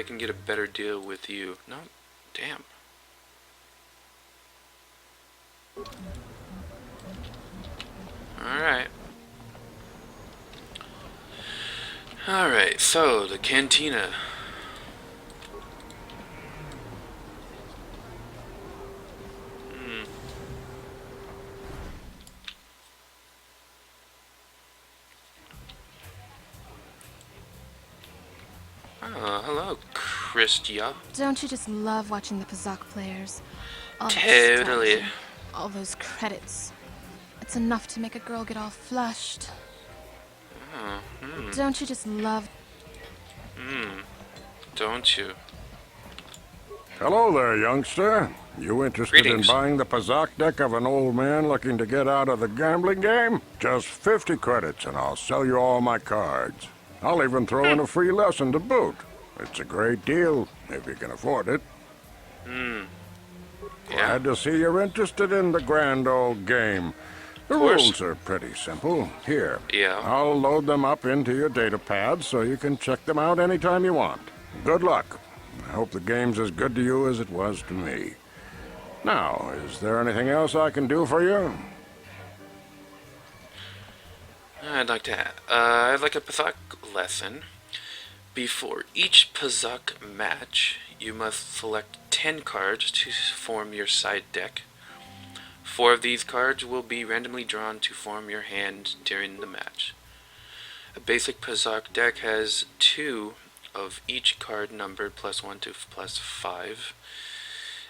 can get a better deal with you. No, damn. Alright. Alright, so the cantina. Oh, hello, Christia. Don't you just love watching the Pazaak players? All that Totally. strategy, all those credits. It's enough to make a girl get all flushed. Oh, Don't you just love... Don't you? Hello there, youngster. You interested Greetings. in buying the Pazaak deck of an old man looking to get out of the gambling game? Just 50 credits and I'll sell you all my cards. I'll even throw in a free lesson to boot. It's a great deal, if you can afford it. Yeah. Glad to see you're interested in the grand old game. The rules are pretty simple. Here, Yeah. I'll load them up into your data pad so you can check them out anytime you want. Good luck. I hope the game's as good to you as it was to me. Now, is there anything else I can do for you? I'd like a Pazaak lesson. Before each Pazaak match, you must select 10 cards to form your side deck. 4 of these cards will be randomly drawn to form your hand during the match. A basic Pazaak deck has 2 of each card numbered +1 to +5.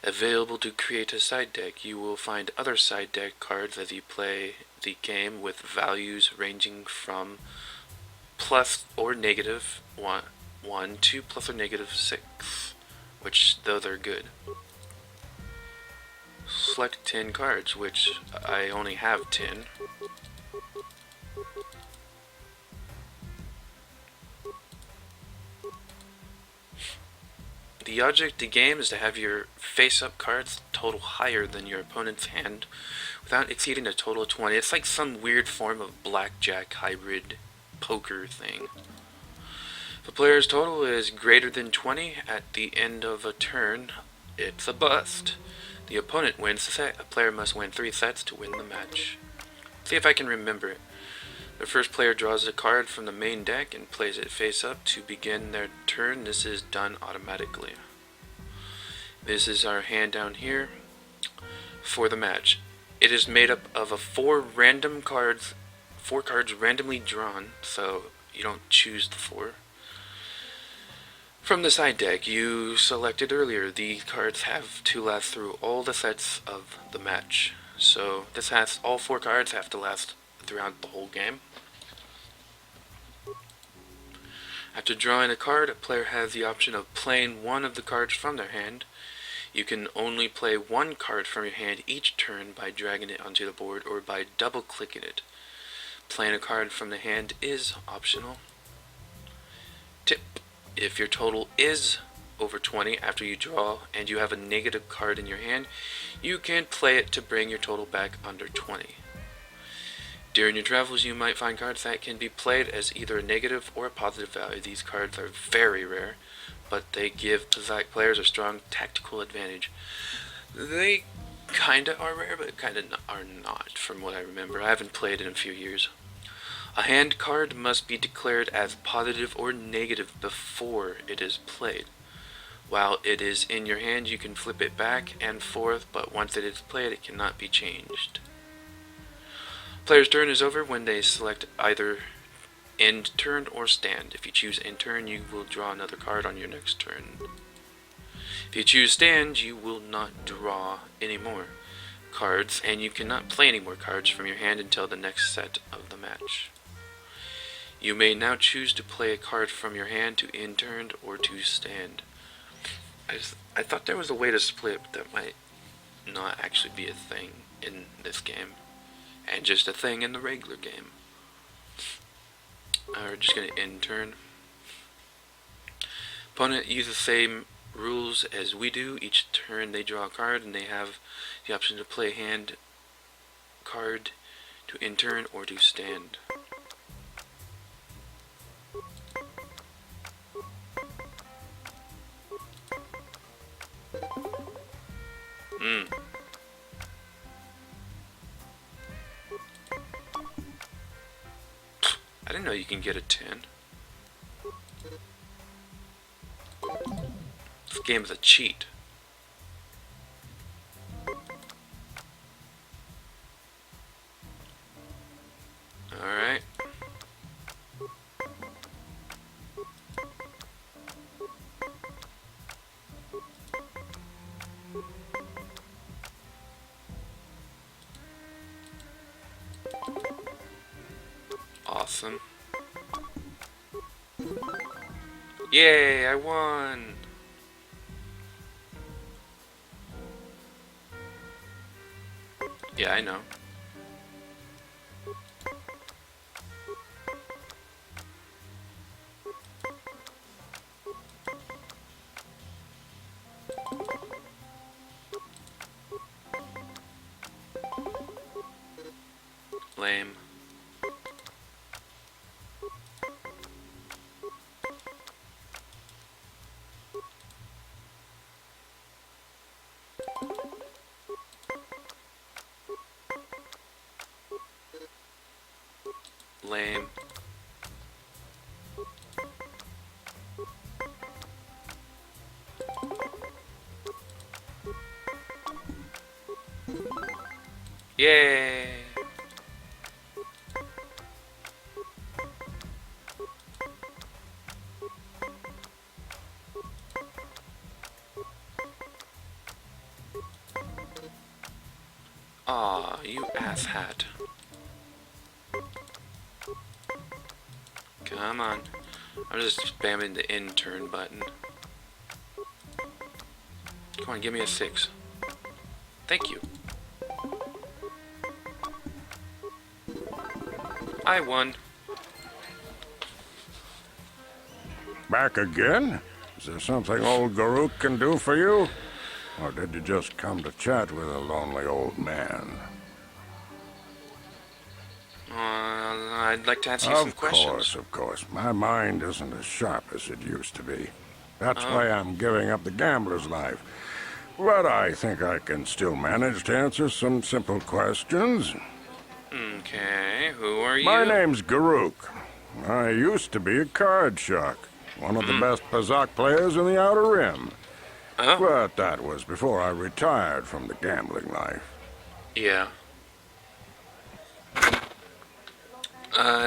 Available to create a side deck, you will find other side deck cards as you play the game with values ranging from plus or negative 1 to plus or negative 6, which those are good. Select 10 cards, which I only have 10. The object of the game is to have your face-up cards total higher than your opponent's hand without exceeding a total of 20. It's like some weird form of blackjack hybrid poker thing. If a player's total is greater than 20 at the end of a turn, it's a bust. The opponent wins the set. A player must win 3 sets to win the match. See if I can remember it. The first player draws a card from the main deck and plays it face up to begin their turn. This is done automatically. This is our hand down here for the match. It is made up of 4 cards randomly drawn, so you don't choose the 4. From the side deck you selected earlier, these cards have to last through all the sets of the match. So all 4 cards have to last throughout the whole game. After drawing a card, a player has the option of playing one of the cards from their hand. You can only play 1 card from your hand each turn by dragging it onto the board or by double-clicking it. Playing a card from the hand is optional. Tip: if your total is over 20 after you draw and you have a negative card in your hand, you can play it to bring your total back under 20. During your travels, you might find cards that can be played as either a negative or a positive value. These cards are very rare, but they give Pazaak players a strong tactical advantage. They kinda are rare, but kinda are not, from what I remember. I haven't played in a few years. A hand card must be declared as positive or negative before it is played. While it is in your hand, you can flip it back and forth, but once it is played, it cannot be changed. Player's turn is over when they select either end turn or stand. If you choose end turn, you will draw another card on your next turn. If you choose stand, you will not draw any more cards, and you cannot play any more cards from your hand until the next set of the match. You may now choose to play a card from your hand to end turn or to stand. I thought there was a way to split, but that might not actually be a thing in this game. And just a thing in the regular game. We're just going to end turn. Opponent uses the same rules as we do. Each turn they draw a card and they have the option to play hand card to end turn or to stand. Hmm. I didn't know you can get a 10. This game is a cheat. Alright. Awesome. Yay, I won! Yeah, I know. Lame. Lame. Yay! Aw, you asshat. Come on. I'm just spamming the intern button. Come on, give me a 6. Thank you. I won. Back again? Is there something old Garuk can do for you? Or did you just come to chat with a lonely old man? I'd like to ask you some questions. Of course. My mind isn't as sharp as it used to be. That's why I'm giving up the gambler's life. But I think I can still manage to answer some simple questions. Okay, who are you? My name's Garuk. I used to be a card shark, one of the best Pazaak players in the Outer Rim. Oh, But that was before I retired from the gambling life. yeah.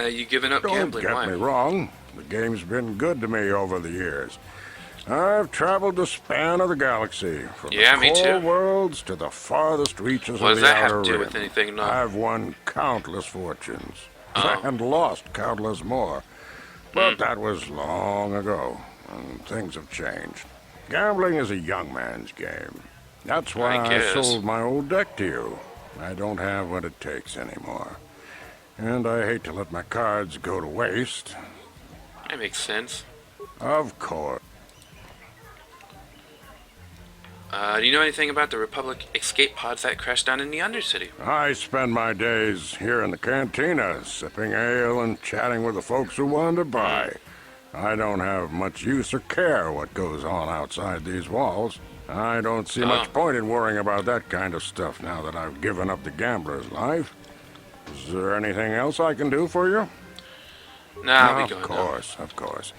You giving up Don't gambling? get Why? me wrong. The game's been good to me over the years. I've traveled the span of the galaxy, from Yeah, the me core too. worlds to the farthest reaches What of does the that have Outer to do Rim. with anything? No. I've won countless fortunes, Oh. and lost countless more. But that was long ago, and things have changed. Gambling is a young man's game. That's why I I guess. sold my old deck to you. I don't have what it takes anymore. And I hate to let my cards go to waste. That makes sense. Of course. Do you know anything about the Republic escape pods that crashed down in the Undercity? I spend my days here in the cantina, sipping ale and chatting with the folks who wander by. I don't have much use or care what goes on outside these walls. I don't see much point in worrying about that kind of stuff now that I've given up the gambler's life. Is there anything else I can do for you? Nah, I'll be Of going now. course, of course.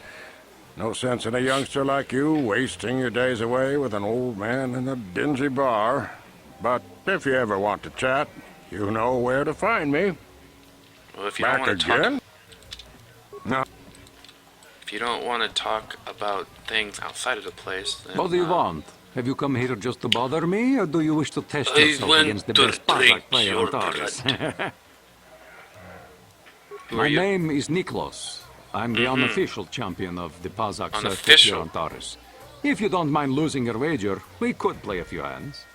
No sense in a youngster like you wasting your days away with an old man in a dingy bar. But if you ever want to chat, you know where to find me. Well, if you don't Back want to talk, again? No. if you don't want to talk about things outside of the place, then What do you want? Have you come here just to bother me, or do you wish to test I yourself want against the to best drink Pazaak player your on Taris? Who My are you? name is Niklos. I'm the unofficial champion of the Pazaak circuit here Unofficial? on Taris. If you don't mind losing your wager, we could play a few hands.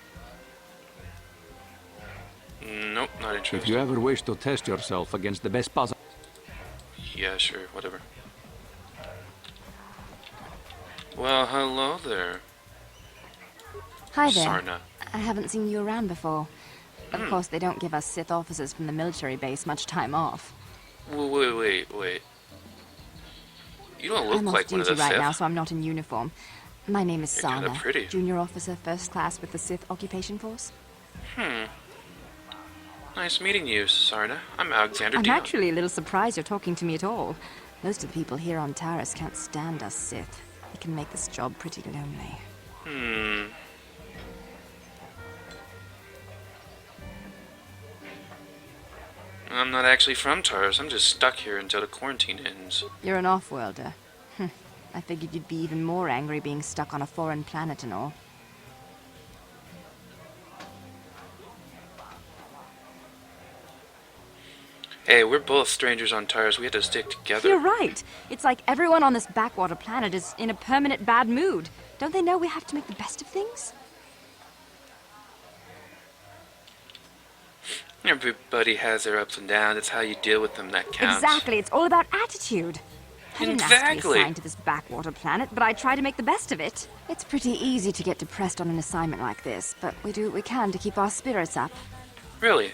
Nope, not If you interested. ever wish to test yourself against the best Pazaak... Yeah, sure, whatever. Well, hello there, Hi there. Sarna. I haven't seen you around before. Of course, they don't give us Sith officers from the military base much time off. Wait. You don't look I'm like off one of duty the right now, Sith. so I'm not in uniform. My name is You're kinda Sana, pretty. junior officer, first class with the Sith Occupation Force. Nice meeting you, Sarna. I'm Alexander I'm Dion. actually a little surprised you're talking to me at all. Most of the people here on Taris can't stand us Sith. It can make this job pretty lonely. I'm not actually from Taris. I'm just stuck here until the quarantine ends. You're an off-worlder. I figured you'd be even more angry being stuck on a foreign planet and all. Hey, we're both strangers on Taris. We had to stick together. You're right. It's like everyone on this backwater planet is in a permanent bad mood. Don't they know we have to make the best of things? Everybody has their ups and downs. It's how you deal with them that counts. Exactly. It's all about attitude. I didn't ask to be Exactly. assigned to this backwater planet, but I try to make the best of it. It's pretty easy to get depressed on an assignment like this, but we do what we can to keep our spirits up. Really?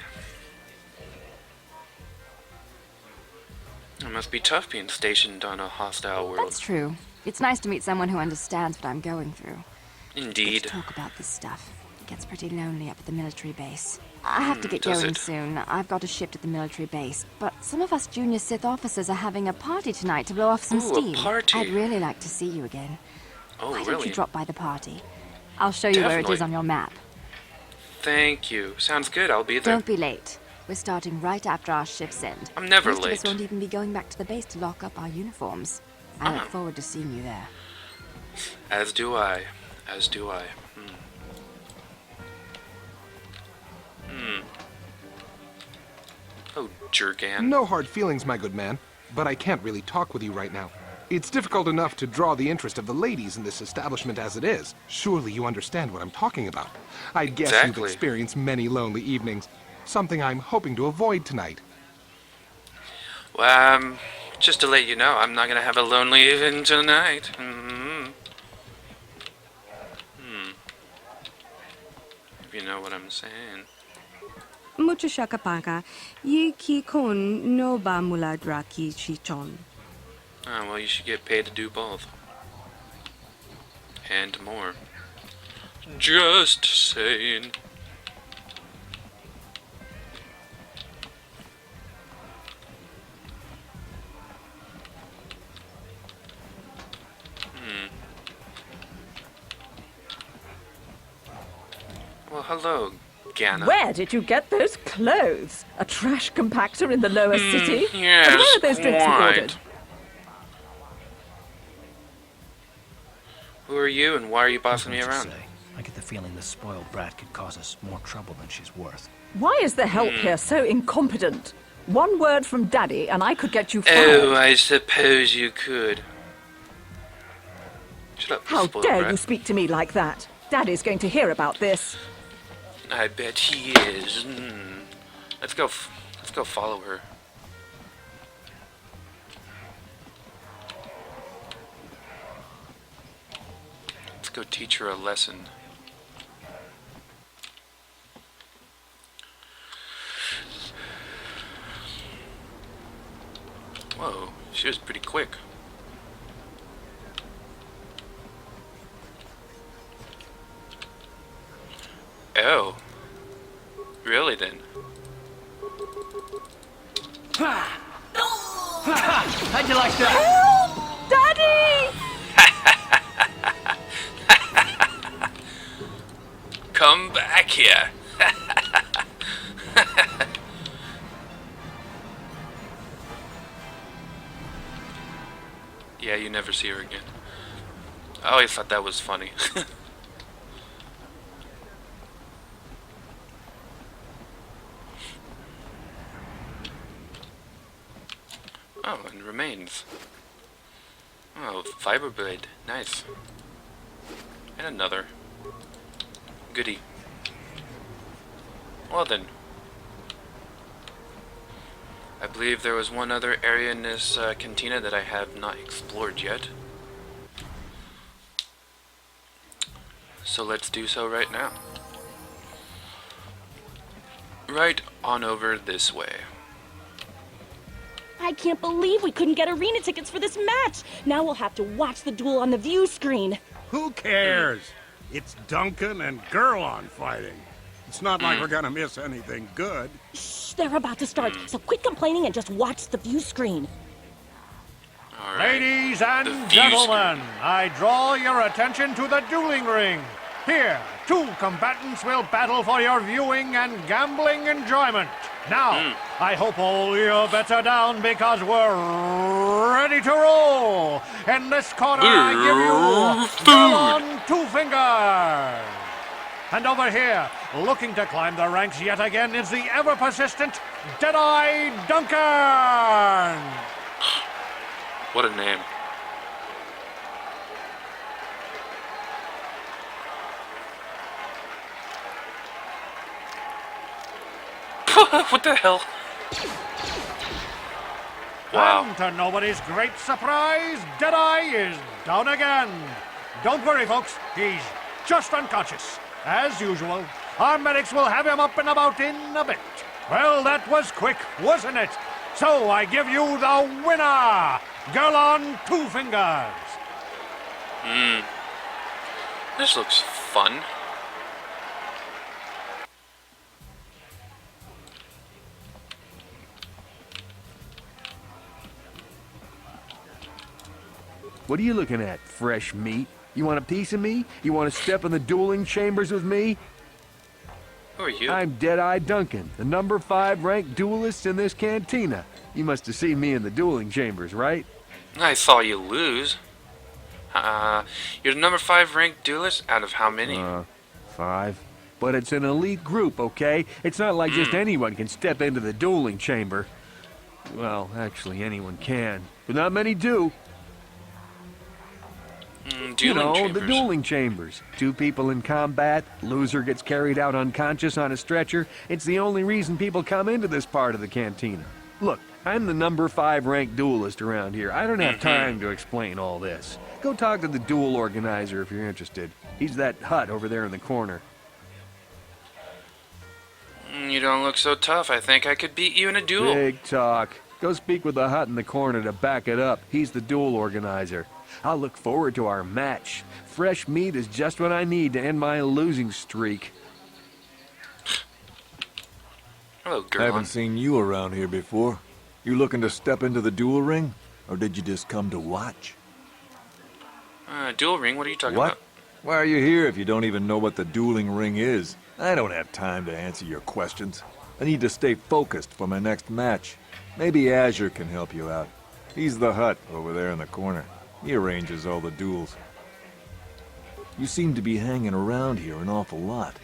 It must be tough being stationed on a hostile world. That's true. It's nice to meet someone who understands what I'm going through. Indeed. Let's talk about this stuff. It gets pretty lonely up at the military base. I have to get does going it? soon. I've got a shift at the military base, but some of us junior Sith officers are having a party tonight to blow off some Ooh, a steam. party. I'd really like to see you again. Oh, Why don't really? you drop by the party? I'll show you where it is Definitely. on your map. Thank you. Sounds good. I'll be there. Don't be late. We're starting right after our shifts end. I'm never Most of late. us won't even be going back to the base to lock up our uniforms. I look Uh-huh. forward to seeing you there. As do I. As do I. Oh, Jergan. No hard feelings, my good man, but I can't really talk with you right now. It's difficult enough to draw the interest of the ladies in this establishment as it is. Surely you understand what I'm talking about. I guess you've Exactly. experienced many lonely evenings, something I'm hoping to avoid tonight. Well, just to let you know, I'm not gonna have a lonely evening tonight. If you know what I'm saying. Mucho shakapaka, yi ki kon no ba mula draki chichon. Oh, well, you should get paid to do both. And more. Just saying. Well, hello, Ganna. Where did you get those clothes? A trash compactor in the lower city? yes, and where are those drinks you quite. ordered? Who are you and why are you bossing me Nothing to around? say. I get the feeling this spoiled brat could cause us more trouble than she's worth. Why is the help here so incompetent? One word from Daddy and I could get you fired. Oh, I suppose you could. Shut up, How spoiled dare brat. you speak to me like that? Daddy's going to hear about this. I bet he is. Let's go. Let's go follow her. Let's go teach her a lesson. Whoa, she was pretty quick. Oh. Really then? How'd you like that? Daddy! Come back here. Yeah, you never see her again. I always thought that was funny. Oh, and remains. Oh, fiber blade. Nice. And another. Goody. Well then. I believe there was one other area in this cantina that I have not explored yet. So let's do so right now. Right on over this way. I can't believe we couldn't get arena tickets for this match. Now we'll have to watch the duel on the view screen. Who cares? It's Duncan and Gerlon fighting. It's not like we're gonna miss anything good. Shh, they're about to start, so quit complaining and just watch the view screen. All right. Ladies and gentlemen, I draw your attention to the dueling ring. Here, two combatants will battle for your viewing and gambling enjoyment. Now, I hope all your bets are down because we're ready to roll. In this corner, I give you Dion Two Fingers. And over here, looking to climb the ranks yet again, is the ever-persistent Deadeye Duncan. What a name. What the hell? Wow. And to nobody's great surprise, Deadeye is down again. Don't worry, folks. He's just unconscious. As usual, our medics will have him up and about in a bit. Well, that was quick, wasn't it? So I give you the winner, Girl on Two Fingers. This looks fun. What are you looking at, fresh meat? You want a piece of me? You want to step in the dueling chambers with me? Who are you? I'm Deadeye Duncan, the number 5 ranked duelist in this cantina. You must have seen me in the dueling chambers, right? I saw you lose. You're the number 5 ranked duelist out of how many? 5. But it's an elite group, okay? It's not like just anyone can step into the dueling chamber. Well, actually, anyone can, but not many do. The dueling chambers. 2 people in combat, loser gets carried out unconscious on a stretcher. It's the only reason people come into this part of the cantina. Look, I'm the number 5 ranked duelist around here. I don't have time to explain all this. Go talk to the duel organizer if you're interested. He's that hut over there in the corner. You don't look so tough. I think I could beat you in a duel. Big talk. Go speak with the hut in the corner to back it up. He's the duel organizer. I'll look forward to our match. Fresh meat is just what I need to end my losing streak. Hello, girl. I haven't seen you around here before. You looking to step into the duel ring? Or did you just come to watch? Duel ring? What are you talking What? about? Why are you here if you don't even know what the dueling ring is? I don't have time to answer your questions. I need to stay focused for my next match. Maybe Azure can help you out. He's the hut over there in the corner. He arranges all the duels. You seem to be hanging around here an awful lot.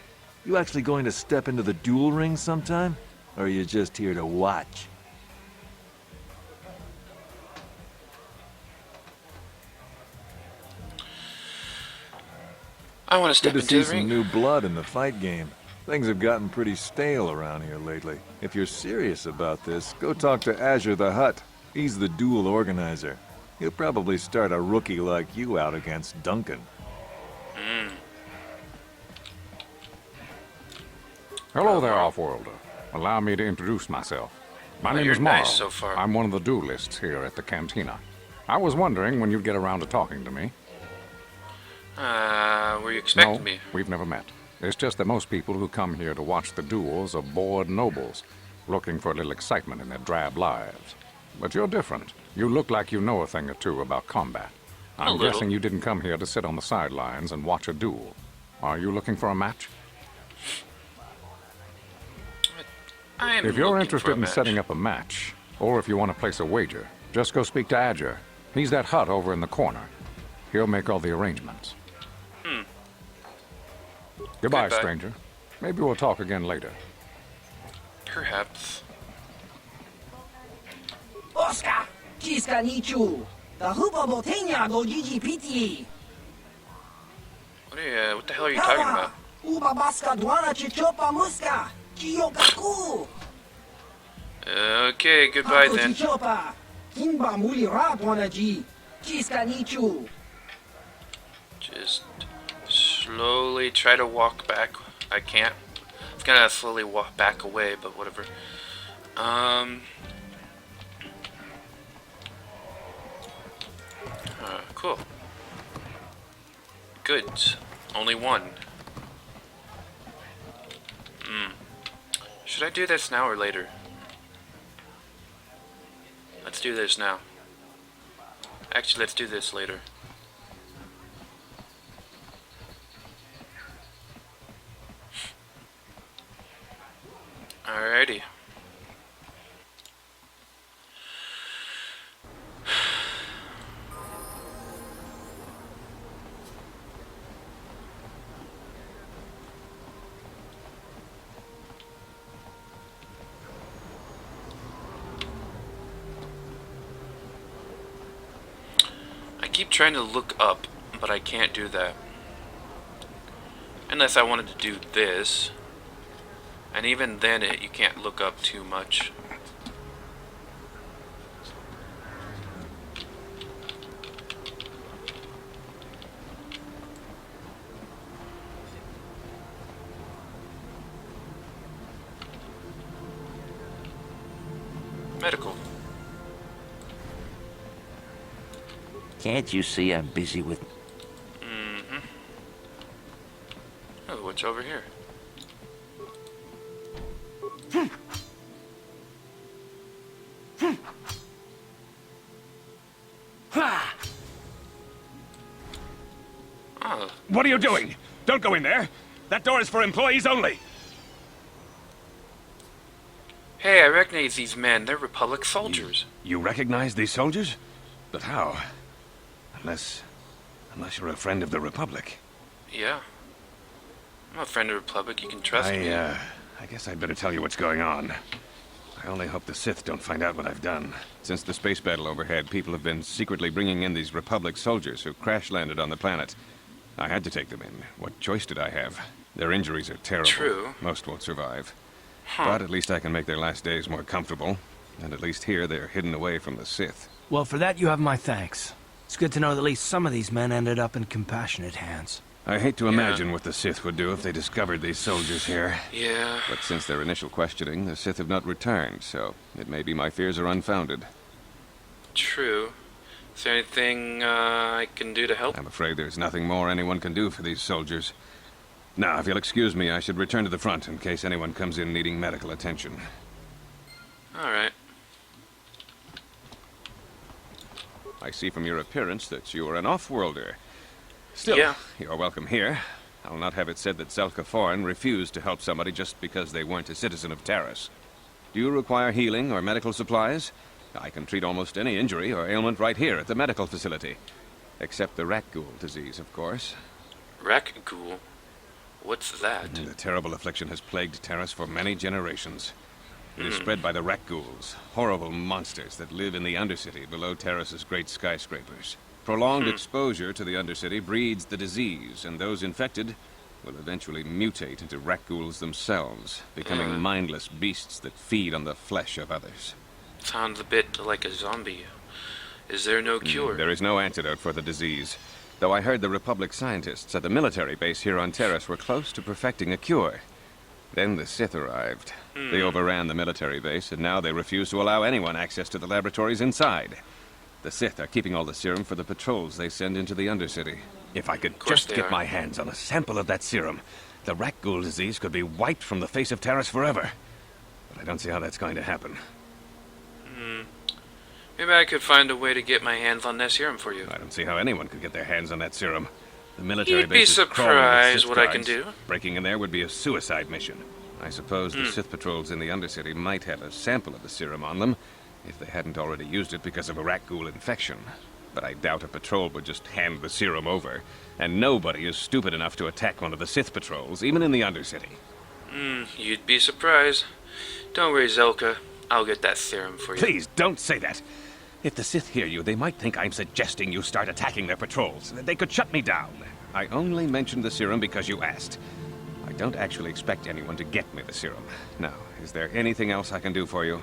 You actually going to step into the duel ring sometime? Or are you just here to watch? I want to step Good to into see the ring. some new blood in the fight game. Things have gotten pretty stale around here lately. If you're serious about this, go talk to Azure the Hut. He's the duel organizer. He'll probably start a rookie like you out against Duncan. Hello there, Offworlder. Allow me to introduce myself. My name you're is Morrow. nice so far. I'm one of the duelists here at the cantina. I was wondering when you'd get around to talking to me. Were you expecting No, me? we've never met. It's just that most people who come here to watch the duels are bored nobles, looking for a little excitement in their drab lives. But you're different. You look like you know a thing or two about combat. I'm guessing you didn't come here to sit on the sidelines and watch a duel. Are you looking for a match? If you're interested in setting up a match, or if you want to place a wager, just go speak to Azure. He's that hut over in the corner. He'll make all the arrangements. Goodbye, stranger. Maybe we'll talk again later. Perhaps. Oscar, Kiska Nichu, the Hupabotenia go GGPT. What the hell are you talking about? Ubabaska Dwana Chichopa Muska, Chiyokaku. Okay, goodbye then. Chichopa, Kimba Muli Radwana G, Kiska Nichu. Just slowly try to walk back. I can't. I'm gonna slowly walk back away, but whatever. Cool. Good. Only one. Should I do this now or later? Let's do this now. Actually, let's do this later. Alrighty. I keep trying to look up, but I can't do that. Unless I wanted to do this. And even then, you can't look up too much. Medical. Can't you see I'm busy with... Oh, what's over here? Oh. What are you doing? Don't go in there. That door is for employees only. Hey, I recognize these men. They're Republic soldiers. You recognize these soldiers? But how? Unless you're a friend of the Republic. Yeah. I'm a friend of the Republic. You can trust me. I guess I'd better tell you what's going on. I only hope the Sith don't find out what I've done. Since the space battle overhead, people have been secretly bringing in these Republic soldiers who crash-landed on the planet. I had to take them in. What choice did I have? Their injuries are terrible. True. Most won't survive. Huh. But at least I can make their last days more comfortable. And at least here, they're hidden away from the Sith. Well, for that you have my thanks. It's good to know that at least some of these men ended up in compassionate hands. I hate to imagine what the Sith would do if they discovered these soldiers here. Yeah. But since their initial questioning, the Sith have not returned, so it may be my fears are unfounded. True. Is there anything I can do to help? I'm afraid there's nothing more anyone can do for these soldiers. Now, if you'll excuse me, I should return to the front in case anyone comes in needing medical attention. Alright. I see from your appearance that you are an off-worlder. Still, yeah. You're welcome here. I'll not have it said that Zelka Foreign refused to help somebody just because they weren't a citizen of Taris. Do you require healing or medical supplies? I can treat almost any injury or ailment right here at the medical facility. Except the rat ghoul disease, of course. Rat ghoul? What's that? The terrible affliction has plagued Taris for many generations. It is spread by the rat ghouls, horrible monsters that live in the Undercity below Taris's great skyscrapers. Prolonged exposure to the Undercity breeds the disease, and those infected will eventually mutate into rat ghouls themselves, becoming mindless beasts that feed on the flesh of others. Sounds a bit like a zombie. Is there no cure? There is no antidote for the disease, though I heard the Republic scientists at the military base here on Taris were close to perfecting a cure. Then the Sith arrived. They overran the military base, and now they refuse to allow anyone access to the laboratories inside. The Sith are keeping all the serum for the patrols they send into the Undercity. If I could just get my hands on a sample of that serum, the rat ghoul disease could be wiped from the face of Taris forever. But I don't see how that's going to happen. Maybe I could find a way to get my hands on that serum for you. I don't see how anyone could get their hands on that serum. The military You'd be base is crawling with surprised Sith what I can guards. do. Breaking in there would be a suicide mission. I suppose the Sith patrols in the Undercity might have a sample of the serum on them, if they hadn't already used it because of a rat ghoul infection. But I doubt a patrol would just hand the serum over, and nobody is stupid enough to attack one of the Sith patrols, even in the Undercity. You'd be surprised. Don't worry, Zelka. I'll get that serum for you. Please, don't say that. If the Sith hear you, they might think I'm suggesting you start attacking their patrols. They could shut me down. I only mentioned the serum because you asked. I don't actually expect anyone to get me the serum. Now, is there anything else I can do for you?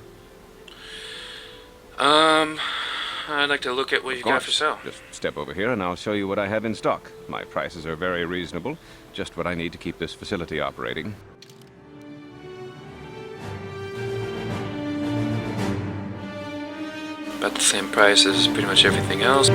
I'd like to look at what you got for sale. Just step over here and I'll show you what I have in stock. My prices are very reasonable. Just what I need to keep this facility operating. About the same price as pretty much everything else.